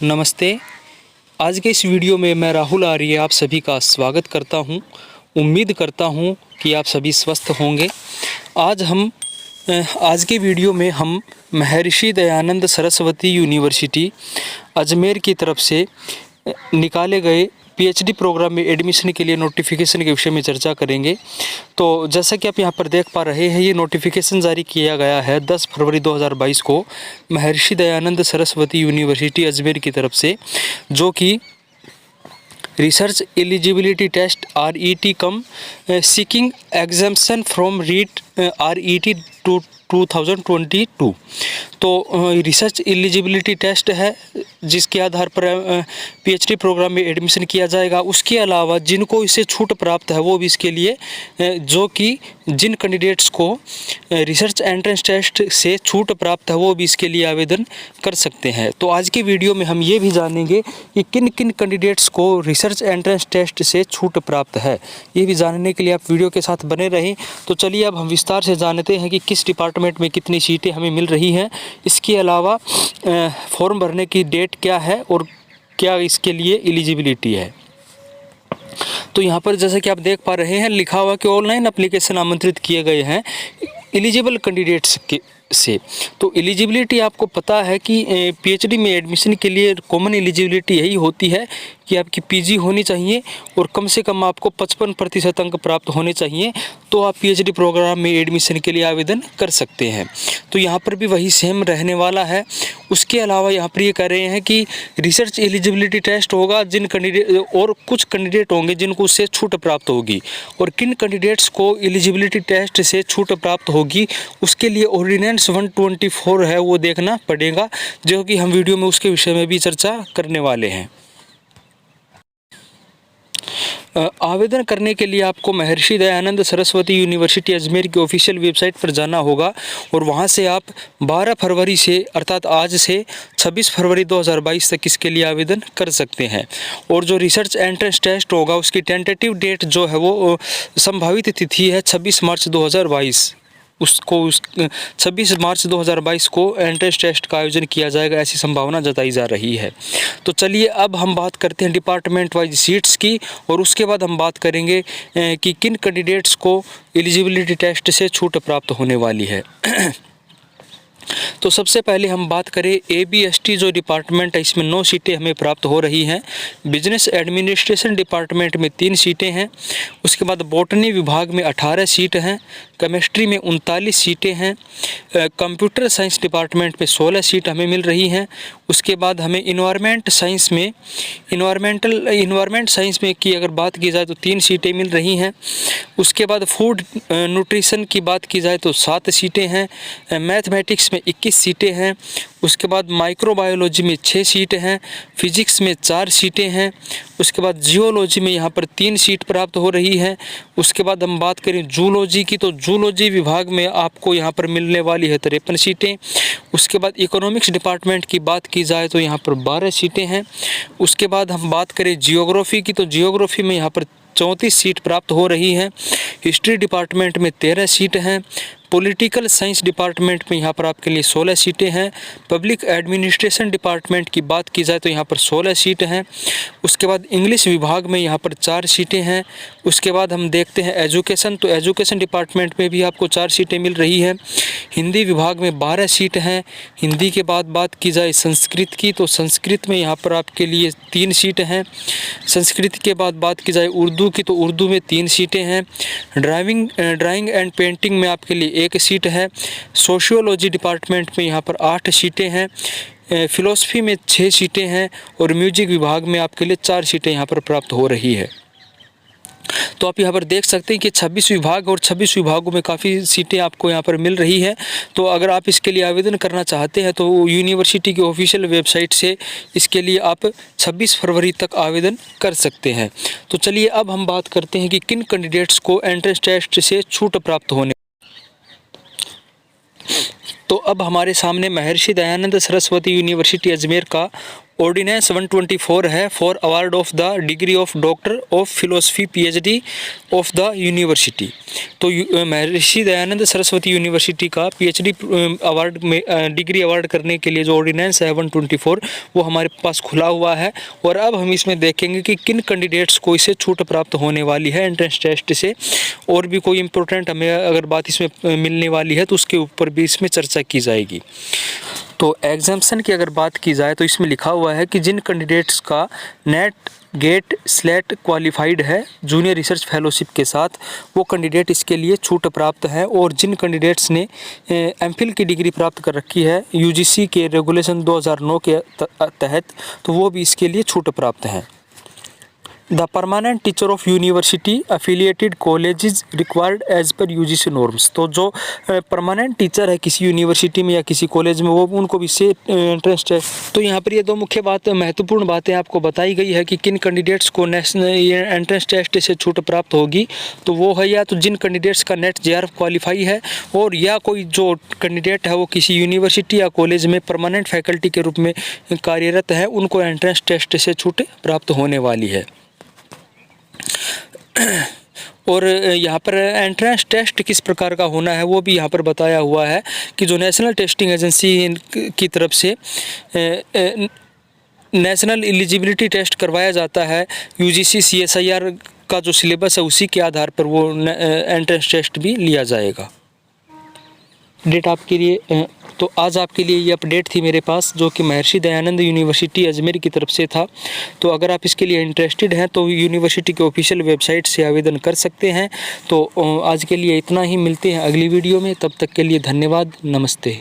नमस्ते। आज के इस वीडियो में मैं राहुल आर्य आप सभी का स्वागत करता हूं। उम्मीद करता हूं कि आप सभी स्वस्थ होंगे। आज के वीडियो में हम महर्षि दयानंद सरस्वती यूनिवर्सिटी अजमेर की तरफ से निकाले गए पीएचडी प्रोग्राम में एडमिशन के लिए नोटिफिकेशन के विषय में चर्चा करेंगे। तो जैसा कि आप यहाँ पर देख पा रहे हैं, ये नोटिफिकेशन जारी किया गया है 10 फरवरी 2022 को महर्षि दयानंद सरस्वती यूनिवर्सिटी अजमेर की तरफ से, जो कि research eligibility test RET cum seeking exemption from RET RET 2022। तो रिसर्च एलिजिबिलिटी टेस्ट है जिसके आधार पर पीएचडी प्रोग्राम में एडमिशन किया जाएगा। उसके अलावा जिनको इससे छूट प्राप्त है वो भी इसके लिए, जो कि जिन कैंडिडेट्स को रिसर्च एंट्रेंस टेस्ट से छूट प्राप्त है वो भी इसके लिए आवेदन कर सकते हैं। तो आज की वीडियो में हम ये भी जानेंगे कि किन किन कैंडिडेट्स को रिसर्च एंट्रेंस टेस्ट से छूट प्राप्त है। ये भी जानने के लिए आप वीडियो के साथ बने रहें। तो चलिए अब हम विस्तार से जानते हैं कि किस डिपार्टमेंट में कितनी सीटें हमें मिल रही हैं। इसके अलावा फॉर्म भरने की डेट क्या है और क्या इसके लिए एलिजिबिलिटी है। तो यहाँ पर जैसा कि आप देख पा रहे हैं, लिखा हुआ कि ऑनलाइन एप्लीकेशन आमंत्रित किए गए हैं एलिजिबल कैंडिडेट्स के से। तो एलिजिबिलिटी आपको पता है कि पीएचडी में एडमिशन के लिए कॉमन एलिजिबिलिटी यही होती है कि आपकी पीजी होनी चाहिए और कम से कम आपको 55% अंक प्राप्त होने चाहिए, तो आप पीएचडी प्रोग्राम में एडमिशन के लिए आवेदन कर सकते हैं। तो यहाँ पर भी वही सेम रहने वाला है। उसके अलावा यहाँ पर ये कह रहे हैं कि रिसर्च एलिजिबिलिटी टेस्ट होगा जिन कैंडिडेट और कुछ कैंडिडेट होंगे जिनको उससे छूट प्राप्त होगी, और किन कैंडिडेट्स को एलिजिबिलिटी टेस्ट से छूट प्राप्त होगी उसके लिए ऑर्डिनेंस 124 है वो देखना पड़ेगा, जो कि हम वीडियो में उसके विषय में भी चर्चा करने वाले हैं। आवेदन करने के लिए आपको महर्षि दयानंद सरस्वती यूनिवर्सिटी अजमेर की ऑफिशियल वेबसाइट पर जाना होगा और वहां से आप 12 फरवरी से अर्थात आज से 26 फरवरी 2022 तक इसके लिए आवेदन कर सकते हैं। और जो रिसर्च एंट्रेंस टेस्ट होगा उसकी टेंटेटिव डेट जो है वो संभावित तिथि है 26 मार्च 2022। 26 मार्च 2022 को एंट्रेंस टेस्ट का आयोजन किया जाएगा, ऐसी संभावना जताई जा रही है। तो चलिए अब हम बात करते हैं डिपार्टमेंट वाइज सीट्स की, और उसके बाद हम बात करेंगे कि किन कैंडिडेट्स को एलिजिबिलिटी टेस्ट से छूट प्राप्त होने वाली है। तो सबसे पहले हम बात करें ABST जो डिपार्टमेंट है, इसमें 9 सीटें हमें प्राप्त हो रही हैं। बिजनेस एडमिनिस्ट्रेशन डिपार्टमेंट में 3 सीटें हैं। उसके बाद बॉटनी विभाग में 18 सीट हैं। केमिस्ट्री में 39 सीटें हैं। कंप्यूटर साइंस डिपार्टमेंट में 16 सीट हमें मिल रही हैं। उसके बाद हमें इन्वायरमेंट साइंस में की अगर बात की जाए तो 3 सीटें मिल रही हैं। उसके बाद फूड न्यूट्रिशन की बात की जाए तो 7 सीटें हैं। मैथमेटिक्स में 21 सीटें हैं। उसके बाद माइक्रोबायोलॉजी में 6 सीटें हैं। फिजिक्स में 4 सीटें हैं। उसके बाद जियोलॉजी में यहाँ पर 3 सीट प्राप्त हो रही है। उसके बाद हम बात करें जूलॉजी की, तो जूलॉजी विभाग में आपको यहाँ पर मिलने वाली है 53 सीटें। उसके बाद इकोनॉमिक्स डिपार्टमेंट की बात की जाए तो यहाँ पर 12 सीटें हैं। उसके बाद हम बात करें जियोग्राफी की, तो जियोग्राफी में यहाँ पर 34 सीट प्राप्त हो रही है। हिस्ट्री डिपार्टमेंट में 13 सीट हैं। पॉलिटिकल साइंस डिपार्टमेंट में यहाँ पर आपके लिए 16 सीटें हैं। पब्लिक एडमिनिस्ट्रेशन डिपार्टमेंट की बात की जाए तो यहाँ पर 16 सीट हैं। उसके बाद इंग्लिश विभाग में यहाँ पर 4 सीटें हैं। उसके बाद हम देखते हैं एजुकेशन, तो एजुकेशन डिपार्टमेंट में भी आपको 4 सीटें मिल रही है। हिंदी विभाग में 12 सीट हैं। हिंदी के बाद बात की जाए संस्कृत की, तो संस्कृत में यहाँ पर आपके लिए 3 सीटें हैं। संस्कृत के बाद बात की जाए उर्दू की, तो उर्दू में 3 सीटें हैं। ड्राइंग एंड पेंटिंग में आपके लिए 1 सीट है। सोशियोलॉजी डिपार्टमेंट में यहाँ पर 8 सीटें हैं। फिलोसफी में 6 सीटें हैं और म्यूजिक विभाग में आपके लिए 4 सीटें यहाँ पर प्राप्त हो रही है। तो आप यहाँ पर देख सकते हैं कि 26 विभाग और 26 विभागों में काफ़ी सीटें आपको यहाँ पर मिल रही है। तो अगर आप इसके लिए आवेदन करना चाहते हैं तो यूनिवर्सिटी की ऑफिशियल वेबसाइट से इसके लिए आप 26 फरवरी तक आवेदन कर सकते हैं। तो चलिए अब हम बात करते हैं कि किन कैंडिडेट्स को एंट्रेंस टेस्ट से छूट प्राप्त होने। तो अब हमारे सामने महर्षि दयानंद सरस्वती यूनिवर्सिटी अजमेर का ऑर्डिनेंस 124 है for award of the degree of doctor of philosophy PhD of the university. तो महर्षि दयानंद सरस्वती यूनिवर्सिटी का पीएचडी अवार्ड में डिग्री अवार्ड करने के लिए जो ऑर्डिनेंस है 124 वो हमारे पास खुला हुआ है। और अब हम इसमें देखेंगे कि किन कैंडिडेट्स को इसे छूट प्राप्त होने वाली है एंट्रेंस टेस्ट से, और भी कोई इंपॉर्टेंट हमें अगर बात इसमें मिलने वाली है तो उसके ऊपर भी इसमें चर्चा की जाएगी। तो एग्जाम्पशन की अगर बात की जाए तो इसमें लिखा हुआ है कि जिन कैंडिडेट्स का नेट गेट स्लेट क्वालिफाइड है जूनियर रिसर्च फेलोशिप के साथ, वो कैंडिडेट इसके लिए छूट प्राप्त है। और जिन कैंडिडेट्स ने एमफिल की डिग्री प्राप्त कर रखी है यूजीसी के रेगुलेशन 2009 के तहत, तो वो भी इसके लिए छूट प्राप्त है। The permanent teacher of university affiliated colleges required as per UGC norms. तो जो परमानेंट टीचर है किसी यूनिवर्सिटी में या किसी कॉलेज में, वो उनको भी से एंट्रेंस टेस्ट। तो यहाँ पर ये दो मुख्य महत्वपूर्ण बातें आपको बताई गई है कि किन कैंडिडेट्स को नेशनल एंट्रेंस टेस्ट से छूट प्राप्त होगी। तो वो है या तो जिन कैंडिडेट्स का नेट जेआरएफ क्वालिफाई है, और या कोई जो कैंडिडेट है वो किसी यूनिवर्सिटी या कॉलेज में परमानेंट फैकल्टी के रूप में कार्यरत है, उनको एंट्रेंस टेस्ट से छूट प्राप्त होने वाली है। और यहाँ पर एंट्रेंस टेस्ट किस प्रकार का होना है वो भी यहाँ पर बताया हुआ है कि जो नेशनल टेस्टिंग एजेंसी की तरफ से नेशनल एलिजिबिलिटी टेस्ट करवाया जाता है, यूजीसी सीएसआईआर का जो सिलेबस है उसी के आधार पर वो एंट्रेंस टेस्ट भी लिया जाएगा। डेट आपके लिए तो आज आपके लिए ये अपडेट थी मेरे पास, जो कि महर्षि दयानंद यूनिवर्सिटी अजमेर की तरफ से था। तो अगर आप इसके लिए इंटरेस्टेड हैं तो यूनिवर्सिटी के ऑफिशियल वेबसाइट से आवेदन कर सकते हैं। तो आज के लिए इतना ही, मिलते हैं अगली वीडियो में, तब तक के लिए धन्यवाद, नमस्ते।